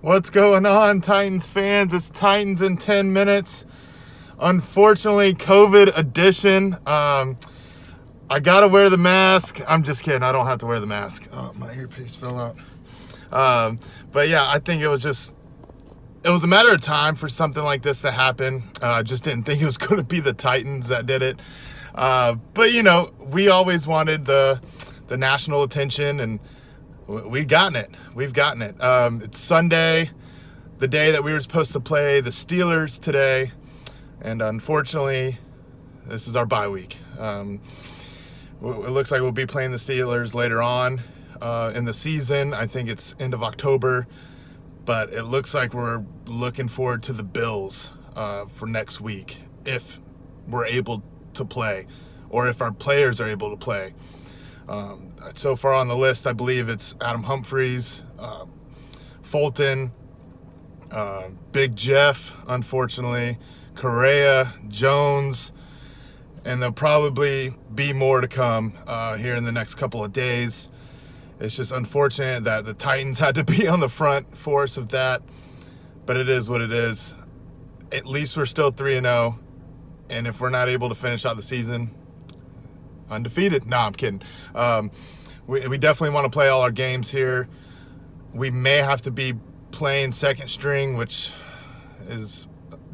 What's going on, Titans fans? It's Titans in 10 minutes. Unfortunately, COVID edition. I gotta wear the mask. I'm just kidding. I don't have to wear the mask. Oh, my earpiece fell out. But yeah, I think it was a matter of time for something like this to happen. Just didn't think it was going to be the Titans that did it. But we always wanted the national attention, and we've gotten it. It's Sunday, the day that we were supposed to play the Steelers today, and unfortunately, this is our bye week. It looks like we'll be playing the Steelers later on in the season. I think it's end of October, but it looks like we're looking forward to the Bills for next week if we're able to play, or if our players are able to play. So far on the list, I believe it's Adam Humphries, Fulton, Big Jeff, unfortunately, Correa, Jones, and there'll probably be more to come here in the next couple of days. It's just unfortunate that the Titans had to be on the front force of that, but it is what it is. At least we're still 3-0, and if we're not able to finish out the season undefeated. No, I'm kidding. We definitely want to play all our games here. We may have to be playing second string, which is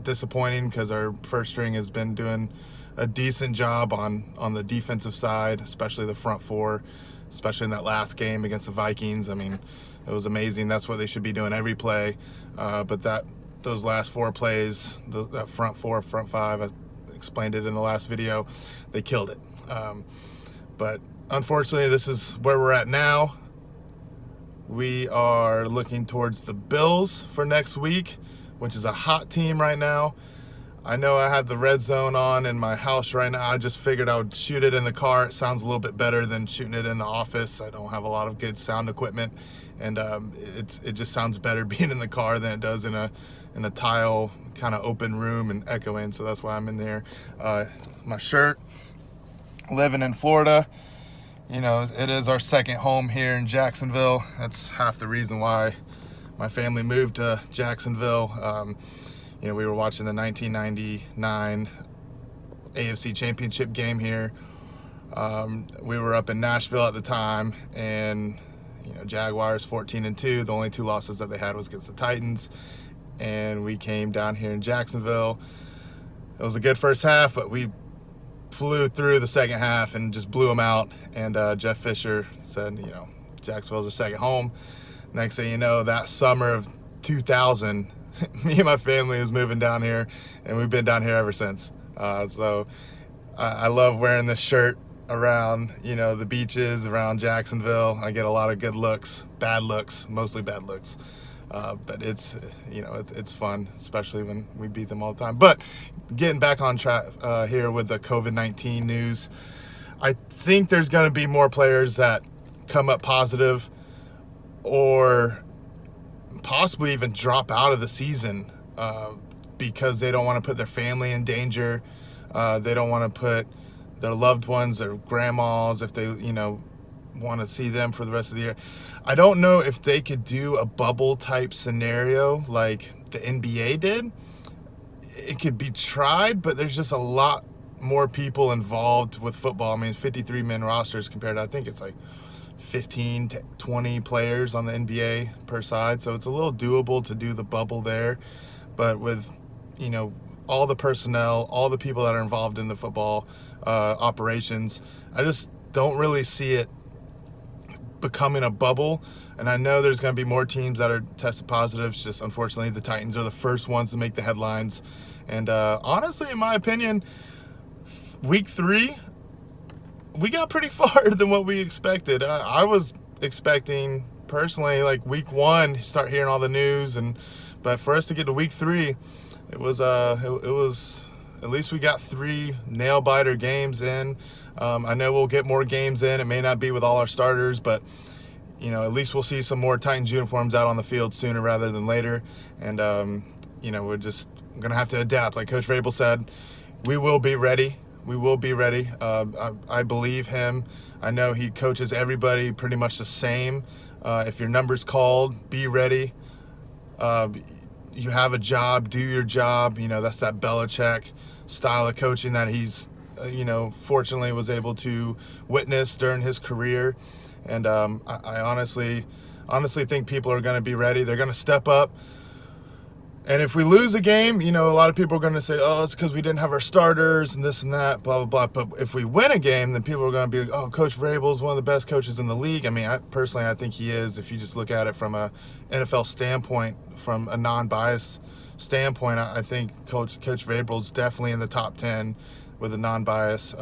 disappointing because our first string has been doing a decent job on the defensive side, especially the front four, especially in that last game against the Vikings. I mean, it was amazing. That's what they should be doing every play. But those last four plays, that front four, front five, I explained it in the last video, they killed it. But unfortunately, this is where we're at now. We are looking towards the Bills for next week, which is a hot team right now. I know I have the red zone on in my house right now. I just figured I would shoot it in the car. It sounds a little bit better than shooting it in the office. I don't have a lot of good sound equipment, and it just sounds better being in the car than it does in a tile kind of open room and echoing. So that's why I'm in there. My shirt. Living in Florida, it is our second home here in Jacksonville. That's half the reason why my family moved to Jacksonville. We were watching the 1999 AFC Championship game here. We were up in Nashville at the time, and Jaguars 14-2. The only two losses that they had was against the Titans, and we came down here in Jacksonville. It was a good first half, but we flew through the second half and just blew them out. And Jeff Fisher said, Jacksonville's a second home. Next thing you know, that summer of 2000, me and my family was moving down here, and we've been down here ever since. So I love wearing this shirt around, the beaches, around Jacksonville. I get a lot of good looks, bad looks, mostly bad looks. But it's fun, especially when we beat them all the time. But getting back on track here with the COVID-19 news, I think there's going to be more players that come up positive or possibly even drop out of the season because they don't want to put their family in danger. They don't want to put their loved ones, their grandmas, if they, want to see them for the rest of the year. I don't know if they could do a bubble type scenario like the NBA did. It could be tried, but there's just a lot more people involved with football. I mean, 53-man rosters compared to, I think it's like 15 to 20 players on the NBA per side. So it's a little doable to do the bubble there. But with, all the personnel, all the people that are involved in the football operations, I just don't really see it becoming a bubble. And I know there's going to be more teams that are tested positive. It's just unfortunately the Titans are the first ones to make the headlines. And honestly, in my opinion, week 3, we got pretty far than what we expected. I was expecting personally, like week 1, start hearing all the news, but for us to get to week 3, it was at least we got 3 nail biter games in. I know we'll get more games in. It may not be with all our starters, but at least we'll see some more Titans uniforms out on the field sooner rather than later. And we're just gonna have to adapt. Like Coach Vrabel said, we will be ready. We will be ready. I believe him. I know he coaches everybody pretty much the same. If your number's called, be ready. You have a job, do your job. That's that Belichick style of coaching that he's, fortunately was able to witness during his career. And I honestly think people are going to be ready. They're going to step up. And if we lose a game, a lot of people are going to say, oh, it's because we didn't have our starters and this and that, blah, blah, blah. But if we win a game, then people are going to be like, oh, Coach Vrabel is one of the best coaches in the league. I mean, I think he is. If you just look at it from a NFL standpoint, from a non-biased standpoint, I think Coach Vrabel is definitely in the top 10 with a non-bias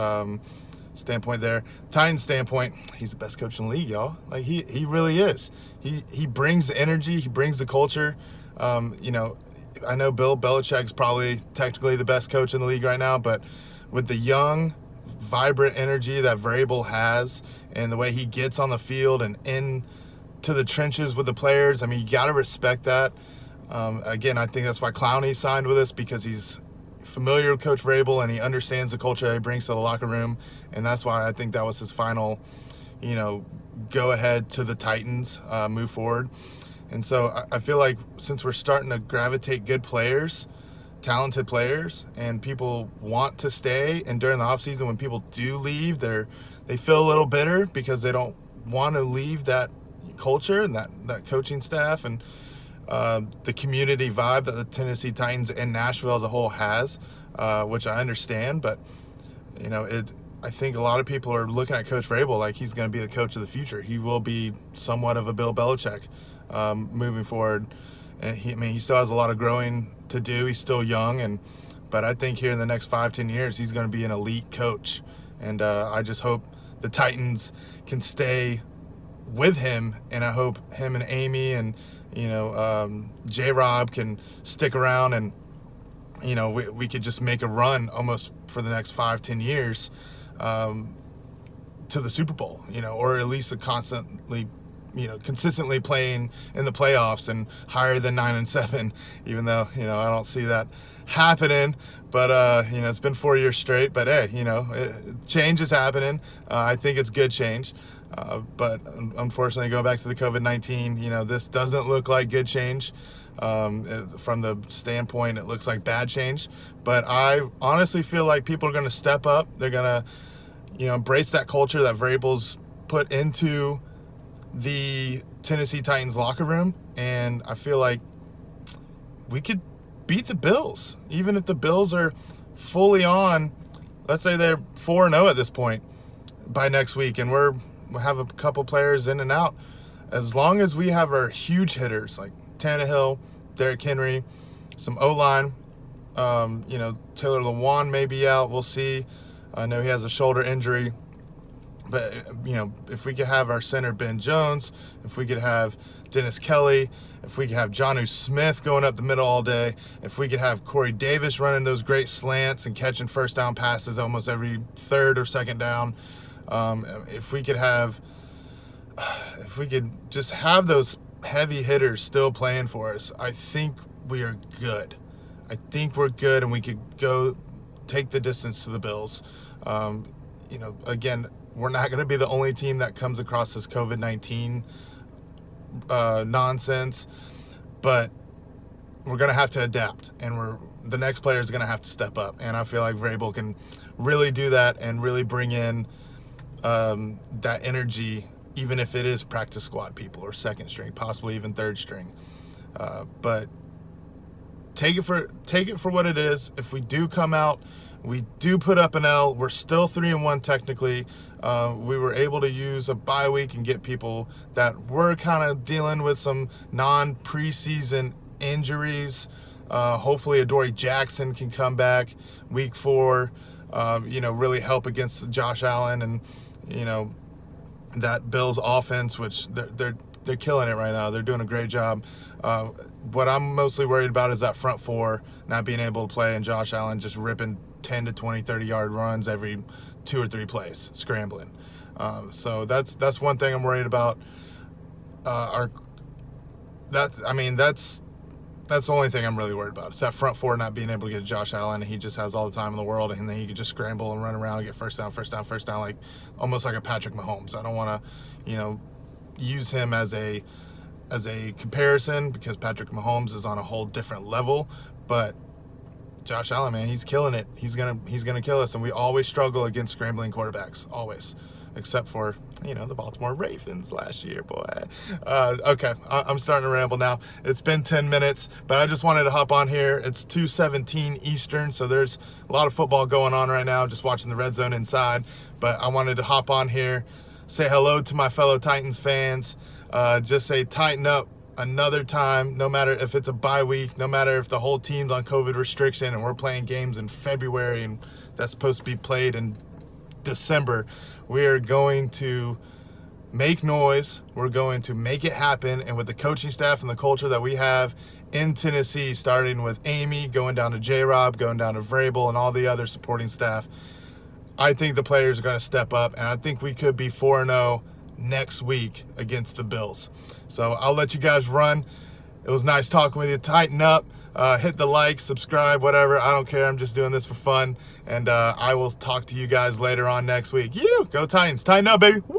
standpoint there. Titans standpoint, he's the best coach in the league, y'all. Like, he really is. He brings the energy. He brings the culture. I know Bill Belichick's probably technically the best coach in the league right now, but with the young, vibrant energy that Vrabel has and the way he gets on the field and into the trenches with the players, I mean, you got to respect that. Again, I think that's why Clowney signed with us, because he's familiar with Coach Vrabel and he understands the culture that he brings to the locker room, and that's why I think that was his final, go ahead to the Titans, move forward. And so I feel like since we're starting to gravitate good players, talented players, and people want to stay, and during the offseason when people do leave, they feel a little bitter because they don't want to leave that culture and that coaching staff and the community vibe that the Tennessee Titans and Nashville as a whole has, which I understand. But, I think a lot of people are looking at Coach Vrabel like he's going to be the coach of the future. He will be somewhat of a Bill Belichick moving forward. And he still has a lot of growing to do. He's still young, but I think here in the next 5-10 years, he's going to be an elite coach. And I just hope the Titans can stay with him, and I hope him and Amy and J-Rob can stick around, and we could just make a run almost for the next 5-10 years to the Super Bowl, or at least consistently playing in the playoffs and higher than 9-7, even though, I don't see that happening. But, it's been 4 years straight. But, hey, change is happening. I think it's good change. But unfortunately, going back to the COVID-19, this doesn't look like good change. From the standpoint, it looks like bad change. But I honestly feel like people are going to step up. They're going to, embrace that culture that Vrabel's put into the Tennessee Titans locker room. And I feel like we could beat the Bills, even if the Bills are fully on. Let's say they're 4-0 at this point by next week, and we'll have a couple players in and out. As long as we have our huge hitters like Tannehill, Derrick Henry, some O-line, Taylor Lewan may be out. We'll see. I know he has a shoulder injury. But, if we could have our center Ben Jones, if we could have Dennis Kelly, if we could have Jonnu Smith going up the middle all day, if we could have Corey Davis running those great slants and catching first down passes almost every third or second down, if we could just have those heavy hitters still playing for us, I think we are good. I think we're good, and we could go take the distance to the Bills. Again, we're not going to be the only team that comes across this COVID-19 nonsense, but we're going to have to adapt, and the next player is going to have to step up. And I feel like Vrabel can really do that and really bring in that energy, even if it is practice squad people or second string, possibly even third string. But take it for what it is. If we do come out, we do put up an L. We're still 3-1 technically. We were able to use a bye week and get people that were kind of dealing with some non-preseason injuries. Hopefully Adoree Jackson can come back week 4, really help against Josh Allen and, that Bills offense, which they're killing it right now. They're doing a great job. What I'm mostly worried about is that front 4 not being able to play and Josh Allen just ripping 10 to 20, 30-yard runs every 2 or 3 plays, scrambling. So that's one thing I'm worried about. That's the only thing I'm really worried about. It's that front 4 not being able to get Josh Allen. He just has all the time in the world, and then he could just scramble and run around and get first down, like almost like a Patrick Mahomes. I don't want to, use him as a as a comparison because Patrick Mahomes is on a whole different level, but Josh Allen, man, he's killing it. He's gonna kill us, and we always struggle against scrambling quarterbacks, always, except for the Baltimore Ravens last year, boy. Okay, I'm starting to ramble now. It's been 10 minutes, but I just wanted to hop on here. It's 2:17 Eastern, so there's a lot of football going on right now. Just watching the red zone inside, but I wanted to hop on here, say hello to my fellow Titans fans. Just say tighten up another time, no matter if it's a bye week, no matter if the whole team's on COVID restriction and we're playing games in February and that's supposed to be played in December. We are going to make noise. We're going to make it happen. And with the coaching staff and the culture that we have in Tennessee, starting with Amy, going down to J-Rob, going down to Vrabel and all the other supporting staff, I think the players are going to step up, and I think we could be 4-0 next week against the Bills. So I'll let you guys run. It was nice talking with you. Tighten up. Hit the like, subscribe, whatever. I don't care. I'm just doing this for fun. And I will talk to you guys later on next week. Go Titans. Tighten up, baby. Woo!